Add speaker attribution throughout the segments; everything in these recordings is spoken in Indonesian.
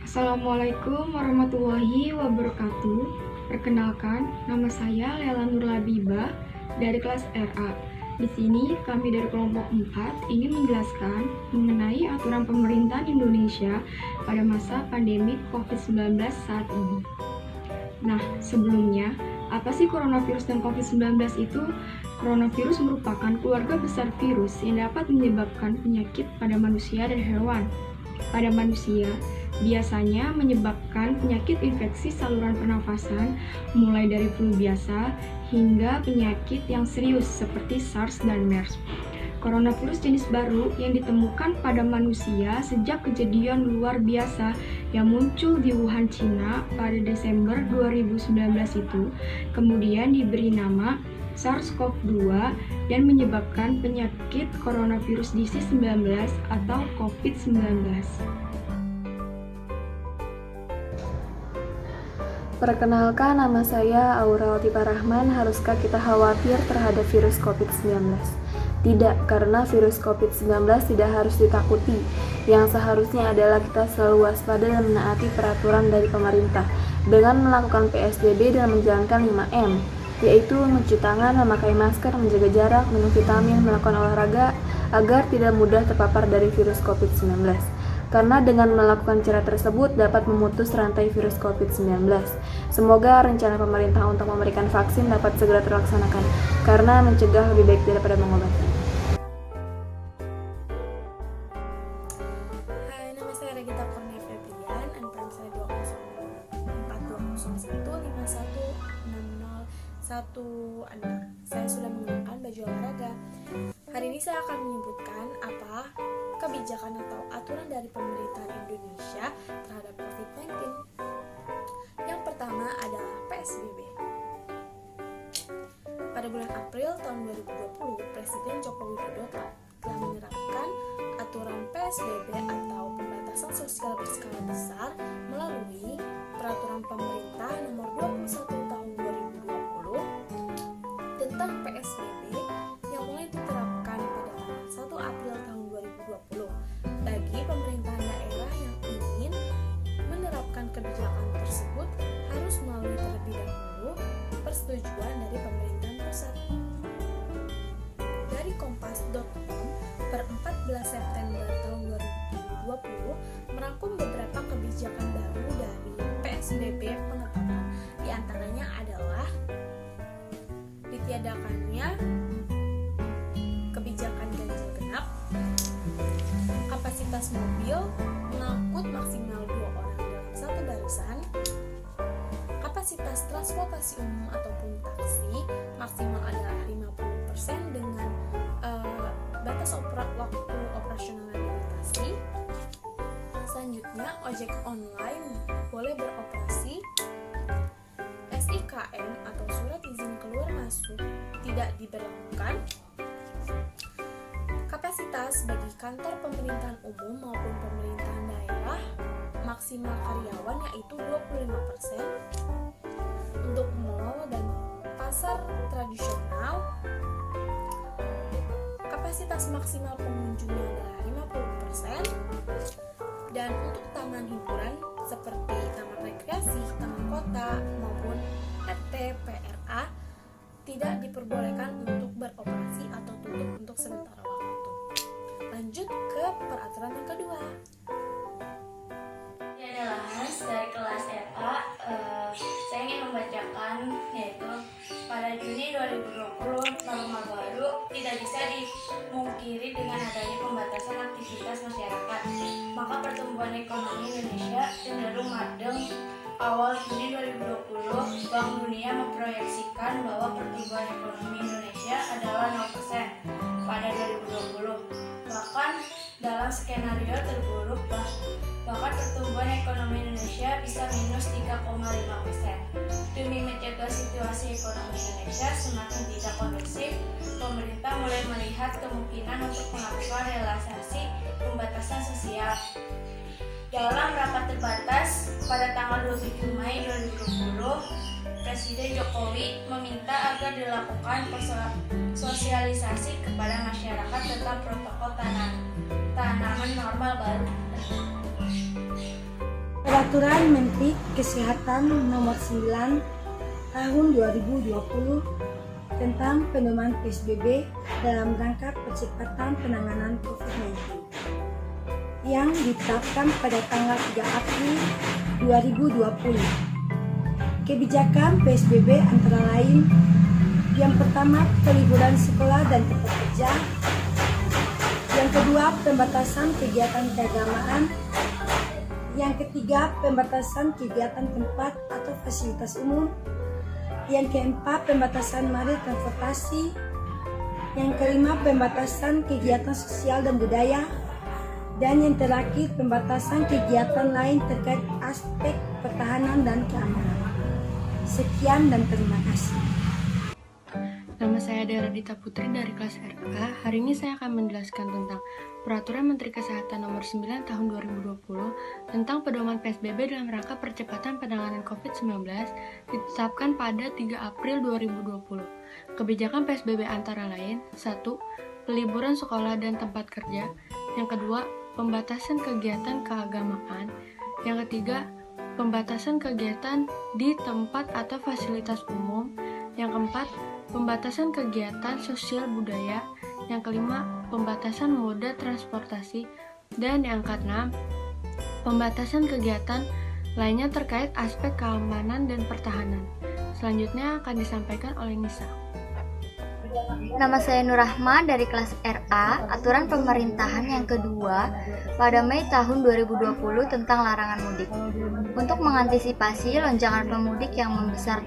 Speaker 1: Assalamualaikum warahmatullahi wabarakatuh. Perkenalkan, nama saya Lela Nurlabibah dari kelas RA. Di sini kami dari kelompok 4 ingin menjelaskan mengenai aturan pemerintah Indonesia pada masa pandemi COVID-19 saat ini. Nah, sebelumnya, apa sih coronavirus dan COVID-19 itu? Coronavirus merupakan keluarga besar virus yang dapat menyebabkan penyakit pada manusia dan hewan. Pada manusia, biasanya menyebabkan penyakit infeksi saluran pernafasan, mulai dari flu biasa hingga penyakit yang serius seperti SARS dan MERS. Coronavirus jenis baru yang ditemukan pada manusia sejak kejadian luar biasa yang muncul di Wuhan, Cina pada Desember 2019 itu, kemudian diberi nama SARS-CoV-2 dan menyebabkan penyakit coronavirus disease 19 atau COVID-19.
Speaker 2: Perkenalkan, nama saya Aura Altipa Rahman. Haruskah kita khawatir terhadap virus COVID-19? Tidak, karena virus COVID-19 tidak harus ditakuti. Yang seharusnya adalah kita selalu waspada dan menaati peraturan dari pemerintah dengan melakukan PSBB dan menjalankan 5M, yaitu mencuci tangan, memakai masker, menjaga jarak, minum vitamin, melakukan olahraga agar tidak mudah terpapar dari virus COVID-19. Karena dengan melakukan cara tersebut dapat memutus rantai virus COVID-19. Semoga rencana pemerintah untuk memberikan vaksin dapat segera terlaksanakan, karena mencegah lebih baik daripada mengobati.
Speaker 3: Hai, nama saya Regita Kurnia Febrian, NPM saya 20421516016. Saya sudah menggunakan baju olahraga. Hari ini saya akan menyebutkan apa kebijakan atau aturan dari pemerintah Indonesia terhadap COVID-19. Yang pertama adalah PSBB. Pada bulan April tahun 2020, Presiden Joko Widodo telah menerapkan aturan PSBB atau pembatasan sosial berskala besar melalui Peraturan Pemerintah Nomor 21 Tahun 2020 tentang PSBB yang mulai diterapkan pada tanggal 1 April tahun 2020 bagi pemerintahan daerah yang ingin menerapkan kebijakan tersebut harus melalui terlebih dahulu persetujuan dari pemerintahan pusat. Dari kompas.com per 14 September tahun 2020 merangkum beberapa kebijakan baru dari PSBB pengetatan. Di antaranya adalah ditiadakannya kebijakan ganjil genap, kapasitas mobil mengangkut maksimal 2 orang dalam satu barisan, kapasitas transportasi umum ataupun taksi maksimal adalah 50% dengan batas waktu operasional yang dibatasi. Selanjutnya, ojek online boleh beroperasi, SIKM atau surat izin keluar masuk tidak diberlakukan. Kapasitas bagi kantor pemerintahan umum maupun pemerintahan daerah maksimal karyawan yaitu 25%. Untuk mal dan pasar tradisional, kapasitas maksimal pengunjungnya adalah 50%. Dan untuk taman hiburan seperti taman rekreasi, taman kota maupun RT/PRA tidak diperbolehkan untuk beroperasi atau tutup untuk sementara waktu. Lanjut ke peraturan yang kedua.
Speaker 4: Ini adalah Hans dari kelas RA. Saya ingin membacakan yaitu pada Juni 2020 norma baru tidak bisa dimungkiri dengan adanya pembatasan aktivitas masyarakat. Maka pertumbuhan ekonomi Indonesia cenderung madem. Awal Juni 2020, Bank Dunia memproyeksikan bahwa pertumbuhan ekonomi Indonesia adalah 0% pada 2020. Bahkan dalam skenario terburuk, bahkan pertumbuhan ekonomi Indonesia bisa minus 3,5%. Demi mencegah situasi ekonomi Indonesia semakin tidak kondusif, pemerintah mulai melihat kemungkinan untuk melakukan relaksasi pembatasan sosial. Dalam rapat terbatas pada tanggal 27 Mei 2020, Presiden Jokowi meminta agar dilakukan sosialisasi kepada masyarakat tentang protokol tanaman normal baru.
Speaker 5: Peraturan Menteri Kesehatan Nomor 9 Tahun 2020 tentang pedoman PSBB dalam rangka percepatan penanganan COVID-19 yang ditetapkan pada tanggal 3 April 2020. Kebijakan PSBB antara lain: yang pertama, peliburan sekolah dan tempat kerja; yang kedua, pembatasan kegiatan keagamaan; yang ketiga, pembatasan kegiatan tempat atau fasilitas umum; yang keempat, pembatasan mode transportasi; yang kelima, pembatasan kegiatan sosial dan budaya; dan yang terakhir, pembatasan kegiatan lain terkait aspek pertahanan dan keamanan. Sekian dan terima kasih.
Speaker 6: Nama saya Dera Dita Putri dari kelas RA. Hari ini saya akan menjelaskan tentang Peraturan Menteri Kesehatan Nomor 9 Tahun 2020 tentang pedoman PSBB dalam rangka percepatan penanganan COVID-19 ditetapkan pada 3 April 2020. Kebijakan PSBB antara lain: 1. Peliburan sekolah dan tempat kerja; yang kedua, pembatasan kegiatan keagamaan; yang ketiga, pembatasan kegiatan di tempat atau fasilitas umum; yang keempat, pembatasan kegiatan sosial budaya; yang kelima, pembatasan moda transportasi; dan yang keenam, pembatasan kegiatan lainnya terkait aspek keamanan dan pertahanan. Selanjutnya akan disampaikan oleh Nisa.
Speaker 7: Nama saya Nurrahma dari kelas RA, aturan pemerintahan yang kedua pada Mei tahun 2020 tentang larangan mudik. Untuk mengantisipasi lonjakan pemudik yang membesar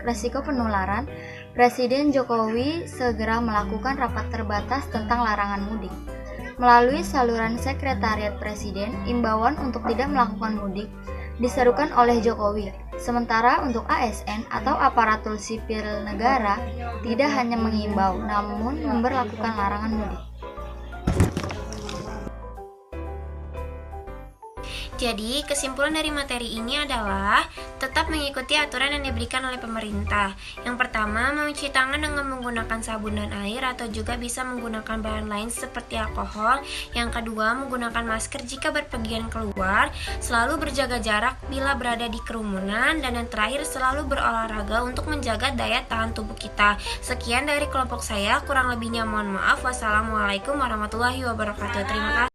Speaker 7: resiko penularan, Presiden Jokowi segera melakukan rapat terbatas tentang larangan mudik. Melalui saluran Sekretariat Presiden, imbauan untuk tidak melakukan mudik diserukan oleh Jokowi. Sementara untuk ASN atau aparatur sipil negara tidak hanya mengimbau, namun memberlakukan larangan mudik.
Speaker 8: Jadi, kesimpulan dari materi ini adalah tetap mengikuti aturan yang diberikan oleh pemerintah. Yang pertama, mencuci tangan dengan menggunakan sabun dan air atau juga bisa menggunakan bahan lain seperti alkohol. Yang kedua, menggunakan masker jika berpergian keluar, selalu berjaga jarak bila berada di kerumunan, dan yang terakhir, selalu berolahraga untuk menjaga daya tahan tubuh kita. Sekian dari kelompok saya, kurang lebihnya mohon maaf. Wassalamualaikum warahmatullahi wabarakatuh. Terima kasih.